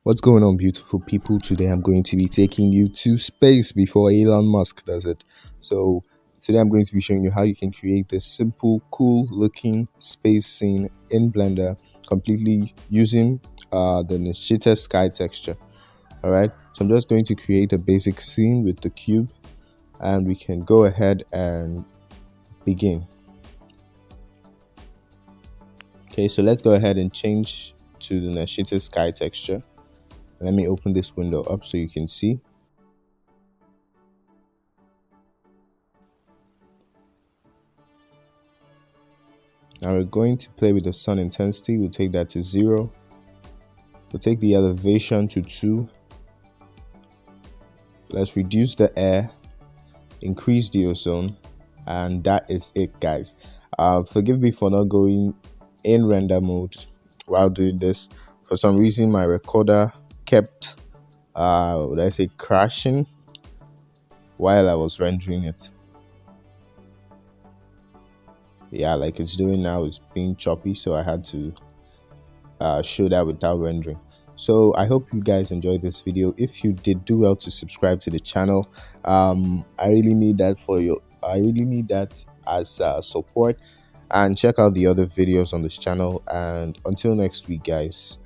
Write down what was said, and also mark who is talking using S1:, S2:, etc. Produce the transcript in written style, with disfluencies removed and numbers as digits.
S1: What's going on, beautiful people? Today I'm going to be taking you to space before Elon Musk does it. So today I'm going to be showing you how you can create this simple, cool looking space scene in Blender completely using the Nishita sky texture. Alright, so I'm just going to create a basic scene with the cube and we can go ahead and begin. Okay, so let's go ahead and change to the Nishita sky texture. Let me open this window up so you can see. Now we're going to play with the sun intensity. We'll take that to 0. We'll take the elevation to 2. Let's reduce the air, increase the ozone, and that is it, guys. Forgive me for not going in render mode while doing this. For some reason, my recorder kept, crashing while I was rendering it. Yeah, like it's doing now, it's being choppy, so I had to show that without rendering. So I hope you guys enjoyed this video. If you did, do well to subscribe to the channel. I really need that as support, and check out the other videos on this channel. And until next week, guys.